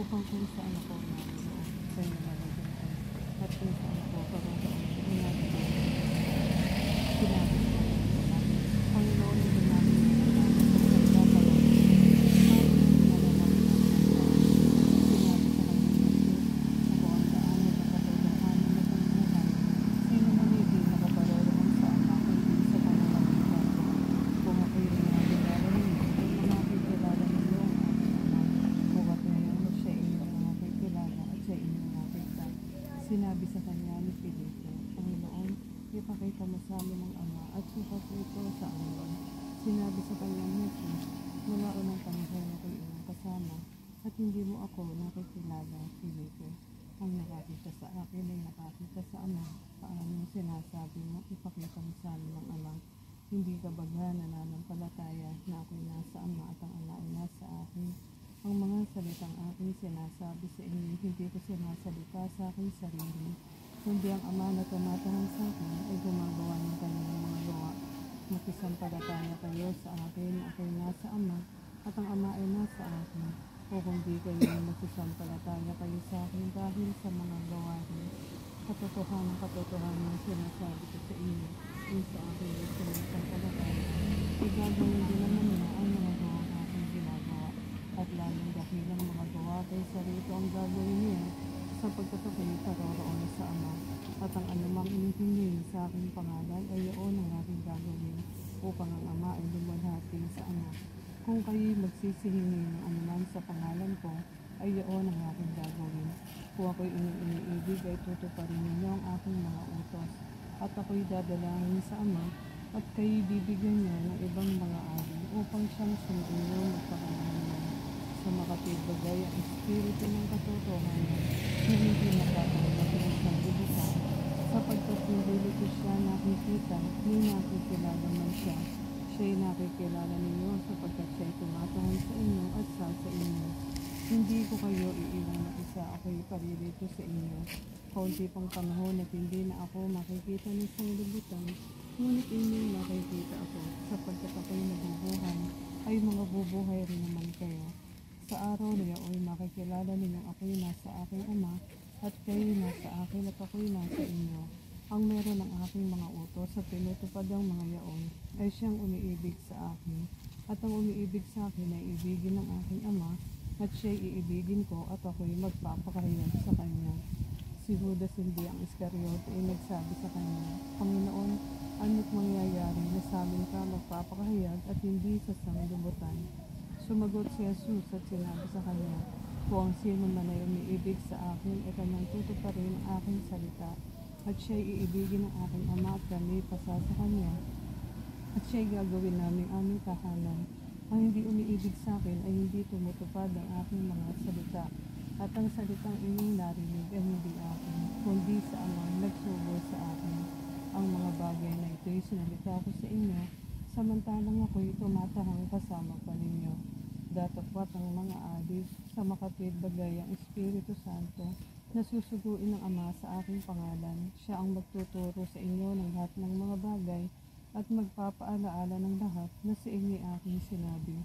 upang kung saan ako naroon sa inyo lalagyan ko at kung saan ako karoon inagawa. Sinabi ko na Panginoon, hindi namin pagkakaroon. Sinabi sa kanya ni Filipo, Panginoon, ipakita mo sa amin ang Ama at sukat ito sa amin. Sinabi sa kanya ni Jesus, mula unang panahon ako'y iyong kasama at hindi mo ako nakikilala, Filipo. Ang nakakita sa akin ay nakakita sa Ama. Paano sinasabi mo, ipakita mo sa amin ang Ama? Hindi ka ba nananampalataya na ako'y nasa Ama at ang Ama ay nasa akin? Ang mga salitang aking sinasabi sa inyo, hindi ko sinasalita sa aking sarili, kundi ang Ama na tumatahang sa akin ay gumagawa ng kanyang mga gawa. Makisampalataya kayo sa akin na ako'y nasa Ama at ang Ama ay nasa akin. O kung di kayo makisampalataya kayo sa akin dahil sa mga gawain, katotohanan sinasabi ko sa inyo, kung sa akin ay sinasampalataya, igagawin din naman niya ang mga gawa aking ginagawa. At lalong dakilang mga gawa kaysa rito ang gagawin niya sapagkat ako'y paroroon sa Ama. At ang anumang inihingi sa aking pangalan ay iyon ang aking gagawin upang ang Ama ay lumalhati sa Ama. Kung kayo'y magsisihingi ng anuman sa pangalan ko, ay iyon ang aking gagawin. Kung ako'y iniibig ay tutuparin ninyo ang aking mga utos. At ako'y dadalangin sa Ama at kayo'y bibigyan niya ng ibang mga ari upang siyang sumainyo magpakamahalan. Sa makatibagay ang espiritu ng katotohanan na hindi nakakawalak ng sanglibutan, sapagkat hindi ko siya nakikita, ni nakikilala man siya. Siya'y nakikilala ninyo sapagkat siya'y tumatahon sa inyo at sa inyo. Hindi ko kayo iiwan na isa, ako'y paririto sa inyo. Kaunti pang panahon at hindi na ako makikita ng sanglibutan, ngunit inyong nakikita ako, sapagkat ako'y nabubuhay, ay mga bubuhay rin naman kayo. Sa araw na iyon, makikilala ninyong ako'y nasa aking Ama, at kayo'y nasa akin at ako'y nasa inyo. Ang meron ng aking mga utos sa pinutupad ang mga yaon, ay siyang umiibig sa akin. At ang umiibig sa akin ay ibigin ng aking Ama, at siya'y iibigin ko at ako'y magpapakahayag sa kanya. Si Judas hindi ang Iscariote ay nagsabi sa kanya, Panginoon, ano't mangyayari na sa amin ka magpapakahayag at hindi sa sanglibutan? Sumagot si Jesus at sinabi sa kanya, kung ang sino man ay umiibig sa akin, ay kanyang tutuparin ang aking salita, at siya'y iibigin ng aking Ama at kami pasa sa kanya, at siya'y gagawin namin aming tahanan. Ang hindi umiibig sa akin ay hindi tumutupad ang aking mga salita, at ang salitang inyong narinig ay hindi akin, kundi sa Ama nagsugo sa akin. Ang mga bagay na ito'y sinalita ko sa inyo, samantalang ako'y tumatahang kasama pa ninyo. Datapwat ang mga adis sa makatwid bagay ang Espiritu Santo na susuguin ng Ama sa aking pangalan. Siya ang magtuturo sa inyo ng lahat ng mga bagay at magpapaalaala ng lahat na sa inyo aking sinabi.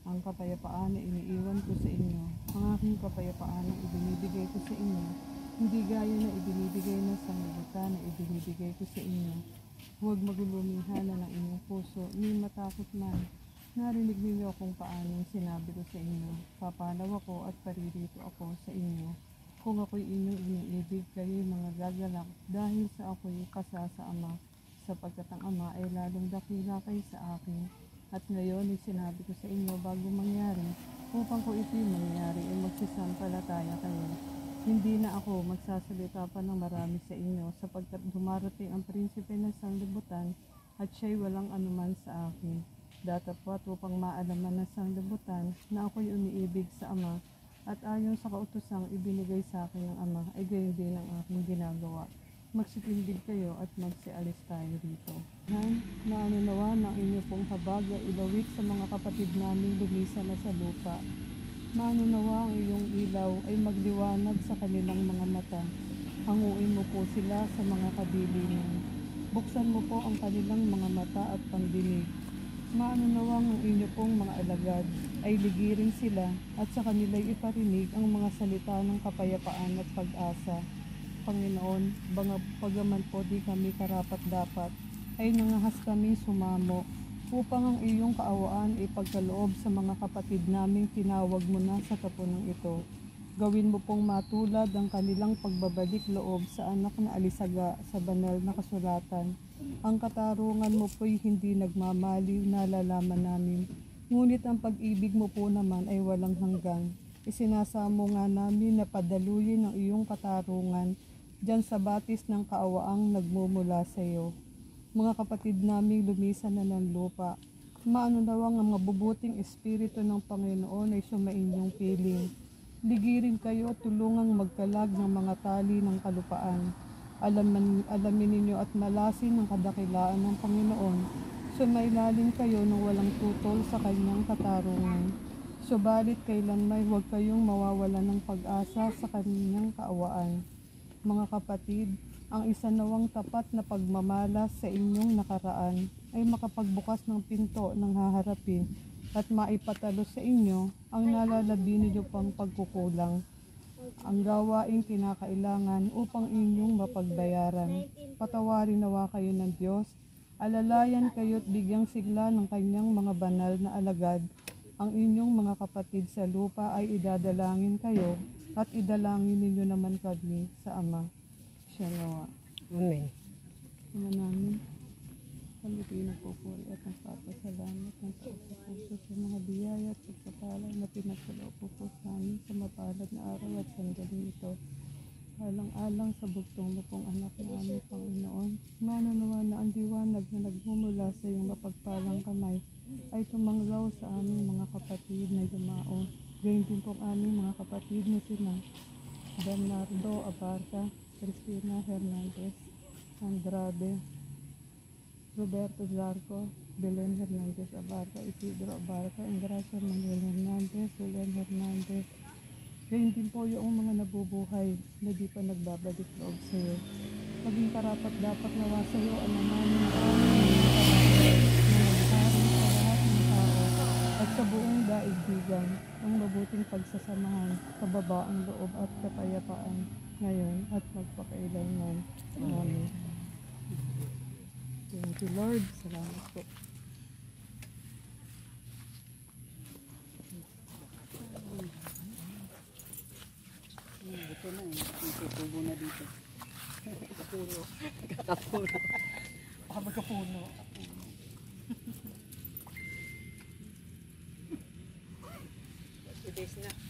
Ang kapayapaan na iniiwan ko sa inyo, ang aking kapayapaan ang ibinibigay ko sa inyo, hindi gaya na ibinibigay ng sanglibutan na ibinibigay ko sa inyo. Huwag magulumihala ng inyong puso, ni matakot man. Narinig ninyo kung paanong sinabi ko sa inyo, papanaw ako at paririto ako sa inyo. Kung ako'y inyong iniibig, kayo'y mga gagalak dahil sa ako'y kasa sa Ama, sapagkat ang Ama ay lalong dakila kay sa akin. At ngayon ay sinabi ko sa inyo bago mangyari, upang ko ito'y mangyari ay magsisampalataya kayo. Hindi na ako magsasalita pa ng marami sa inyo, sapagkat dumarating ang prinsipe ng sanglibutan at siya'y walang anuman sa akin. Datapwat upang maalaman ng sanglibutan na ako'y umiibig sa Ama, at ayon sa kautosang ibinigay sa akin ng Ama, ay gayon din ang aking ginagawa. Magsitindig kayo at magsialis tayo rito. Naananawa ng inyo pong habag ay ilawit sa mga kapatid naming lumisa na sa lupa. Naananawa ang iyong ilaw ay magliwanag sa kanilang mga mata. Hanguin mo po sila sa mga kadilingan. Buksan mo po ang kanilang mga mata at pandinig. Maananawa ang inyo pong mga alagad ay ligirin sila at sa kanila'y iparinig ang mga salita ng kapayapaan at pag-asa. Panginoon, bagaman po di kami karapat-dapat, ay nangahas kami sumamo upang ang iyong kaawaan ipagkaloob sa mga kapatid naming tinawag mo na sa tapunang ito. Gawin mo pong matulad ang kanilang pagbabalik loob sa anak na alisaga sa banal na kasulatan. Ang katarungan mo po'y hindi nagmamaliw, nalalaman namin. Ngunit ang pag-ibig mo po naman ay walang hanggan. Isinasamo nga namin na padaluyin ang iyong katarungan diyan sa batis ng kaawaang nagmumula sa iyo. Mga kapatid naming lumisan na ng lupa, maanunawang ang mabubuting espiritu ng Panginoon ay sumainyong piling. Ligirin kayo at tulungang magkalag ng mga tali ng kalupaan. Alamin ninyo at malasin ang kadakilaan ng Panginoon. Sumailalim kayo ng walang tutol sa kanyang katarungan. Subalit kailanmay huwag kayong mawawalan ng pag-asa sa kanyang kaawaan. Mga kapatid, ang isanawang tapat na pagmamalas sa inyong nakaraan ay makapagbukas ng pinto ng haharapin at maipatalo sa inyo ang nalalabi ninyo pang pagkukulang. Ang gawaing kinakailangan upang inyong mapagbayaran. Patawarin nawa kayo ng Diyos. Alalayan kayo at bigyang sigla ng kanyang mga banal na alagad. Ang inyong mga kapatid sa lupa ay idadalangin kayo at idalangin ninyo naman kami sa Ama. Siya nawa. Amen. Ama namin, kami pinagpupuri at nagpapasalamat ng taos sa puso sa mga biyaya at pagpapala na pinagkaloob po sa amin sa mapalad na araw at sandaling ito. Alang-alang sa bugtong mo pong anak na aming Panginoon, mananawa na ang liwanag na nagmumula sa iyong mapagpalang kamay ay tumanglaw sa aming mga kapatid na yumao. Gayun din pong aming mga kapatid na sina Bernardo Abarca, Cristina Hernandez, Andrade, Roberto Zarco, Belen Hernandez Abarca, Isidro Abarca, Engracia Manuel Hernandez, Julian Hernandez. Gayun din po yung mga nabubuhay na di pa nagbabalik loob sa iyo. Maging karapat dapat nawa sa iyo ang naman ng aming na naghari sa lahat ng tao at sa buong daigdigan ang mabuting pagsasamahan, kababaang loob at kapayapaan ngayon at magpakailanman. Amen. Thank you, Lord. Salamat po. Ito na eh. Itutubo na dito. Kakapuno. Kakapuno. Baka magkapuno. It is na.